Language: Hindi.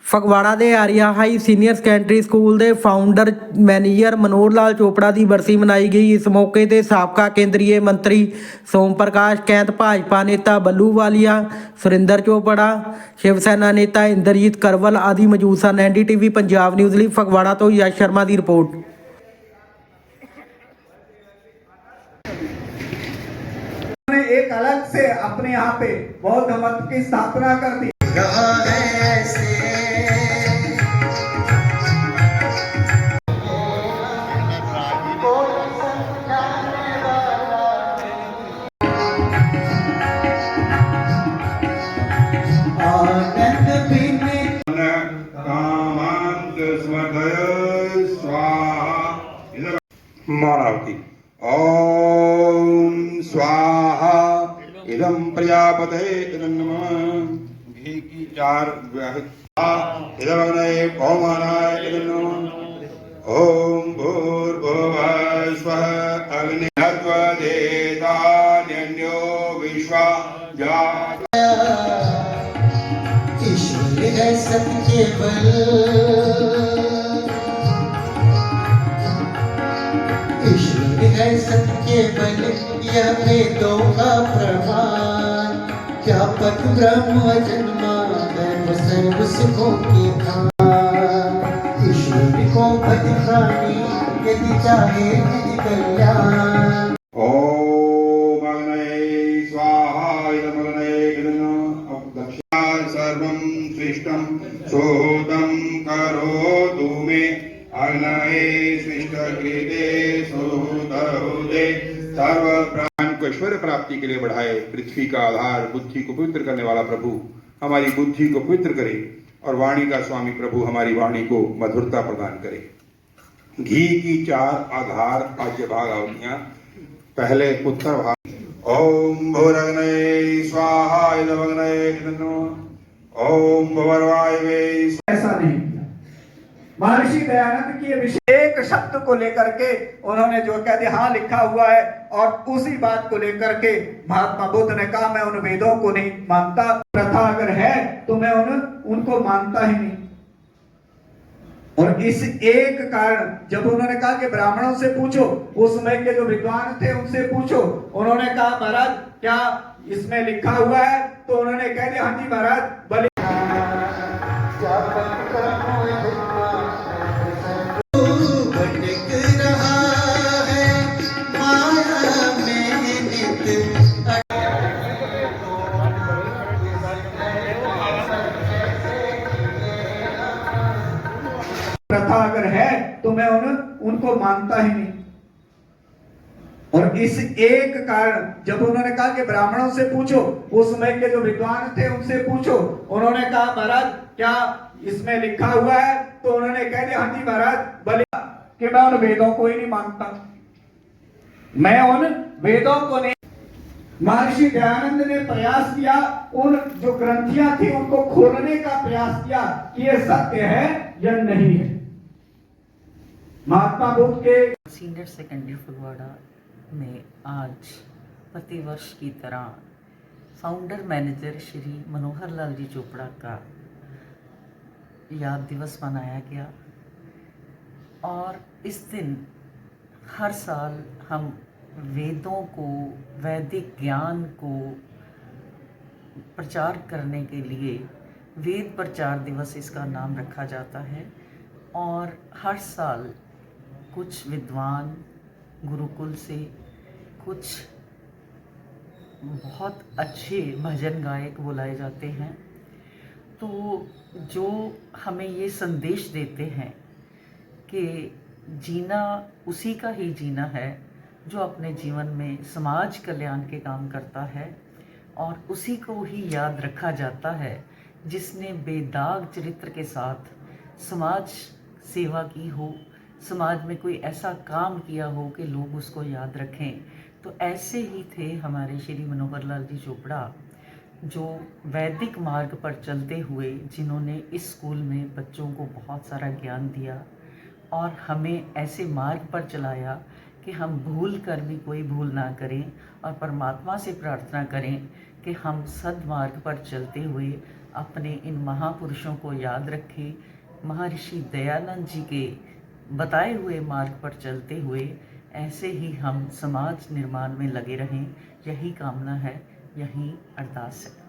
ਫਗਵਾੜਾ ਦੇ Arya high senior secondary school ਦੇ ਫਾਊਂਡਰ ਮੈਨੇਜਰ ਮਨੋਹਰ ਲਾਲ ਚੋਪੜਾ ਦੀ ਬਰਸੀ ਮਨਾਈ ਗਈ। ਇਸ ਮੌਕੇ ਤੇ ਸਾਬਕਾ ਕੇਂਦਰੀ ਮੰਤਰੀ ਸੋਮ ਪ੍ਰਕਾਸ਼ ਕੈਂਥ, ਭਾਜਪਾ ਨੇਤਾ ਬੱਲੂ ਵਾਲੀਆ, ਸੁਰਿੰਦਰ ਚੋਪੜਾ, ਸ਼ਿਵ ਸੈਨਾ ਨੇਤਾ ਇੰਦਰਜੀਤ ਕਰਵਲ ਆਦि ਮੌਜੂਦ ਸਨ। NDTV ਪੰਜਾਬ ਨਿਊਜ਼ ਲਈ ਫਗਵਾੜਾ ਤੋਂ ਯਸ਼ ਸ਼ਰਮਾ ਦੀ ਰਿਪੋर्ट। एक अलग से अपने यहाँ पे बौद्ध मत की स्थापना कर दी। मानवती ओम स्वाहा इदं प्रजापते इदं नमः घी की चार इदमग्नये पौमानाय इदं नमः ओम भूर्भुवः स्वः अग्निर्त्वदेतान्यो विश्वा जात ईश्वर है सबके बल, ईश्वर है सबके बल, यह वेदों का प्रमाण। क्या पद ब्रह्म जन्मा है वो सर्व सुखों की खान। ईश्वर को पद प्राणी यदि चाहे निज कल्याण। ओम अग्नये स्वाहा इदमग्नये इदं नमः दक्षा सर्वं सृष्टं सोहतं करोतु मे अग्नये सृष्टकृते सोहतहुते सर्व प्राण को ऐश्वर्य प्राप्ति के लिए बढ़ाए। पृथ्वी का आधार बुद्धि को पवित्र करने वाला प्रभु हमारी बुद्धि को पवित्र करे और वाणी का स्वामी प्रभु हमारी वाणी को मधुरता प्रदान करे। घी की चार आधार आद्य भाग अवधियां। पहले उत्तर भाग ओम भूरग्नये स्वाहा इदमग्नये इदं नमः ओम भुवर्वायवे। ऐसा नहीं किया। महर्षि दयानंद की एक शब्द को लेकर के उन्होंने जो कह दिया, हाँ लिखा हुआ है, और उसी बात को लेकर के महात्मा बुद्ध ने कहा मैं उन वेदों को नहीं मानता। प्रथा अगर है तो मैं उनको मानता ही नहीं। और इस एक कारण जब उन्होंने कहा कि ब्राह्मणों से पूछो, उस समय के जो विद्वान थे उनसे पूछो, उन्होंने कहा महाराज क्या इसमें लिखा हुआ है? तो उन्होंने कह दिया हाँ जी महाराज भले। भटक रहा है माया में नित। प्रथा अगर है तो मैं उनको मानता ही नहीं। और इस एक कारण जब उन्होंने कहा कि ब्राह्मणों से पूछो, उस समय के जो विद्वान थे उनसे पूछो, उन्होंने कहा महाराज क्या इसमें लिखा हुआ है? तो उन्होंने कह दिया हाँ जी महाराज भले कि मैं उन वेदों को ही नहीं मानता, मैं उन वेदों को नहीं। महर्षि दयानंद ने प्रयास किया, उन जो ग्रंथियां थी उनको खोलने का प्रयास किया कि ये सत्य है या नहीं है। महात्मा बुद्ध के सीनियर सेकेंडरी फगवाड़ा में आज प्रतिवर्ष की तरह फाउंडर मैनेजर श्री मनोहर लाल जी चोपड़ा का याद दिवस मनाया गया। और इस दिन हर साल हम वेदों को, वैदिक ज्ञान को प्रचार करने के लिए वेद प्रचार दिवस इसका नाम रखा जाता है। और हर साल कुछ विद्वान गुरुकुल से, कुछ बहुत अच्छे भजन गायक बुलाए जाते हैं, तो जो हमें ये संदेश देते हैं कि जीना उसी का ही जीना है जो अपने जीवन में समाज कल्याण के काम करता है, और उसी को ही याद रखा जाता है जिसने बेदाग चरित्र के साथ समाज सेवा की हो, समाज में कोई ऐसा काम किया हो कि लोग उसको याद रखें। तो ऐसे ही थे हमारे श्री मनोहर लाल जी चोपड़ा, जो वैदिक मार्ग पर चलते हुए जिन्होंने इस स्कूल में बच्चों को बहुत सारा ज्ञान दिया और हमें ऐसे मार्ग पर चलाया कि हम भूल कर भी कोई भूल ना करें और परमात्मा से प्रार्थना करें कि हम सद्मार्ग पर चलते हुए अपने इन महापुरुषों को याद रखें, महर्षि दयानंद जी के बताए हुए मार्ग पर चलते हुए ऐसे ही हम समाज निर्माण में लगे रहें, यही कामना है, यही अरदास है।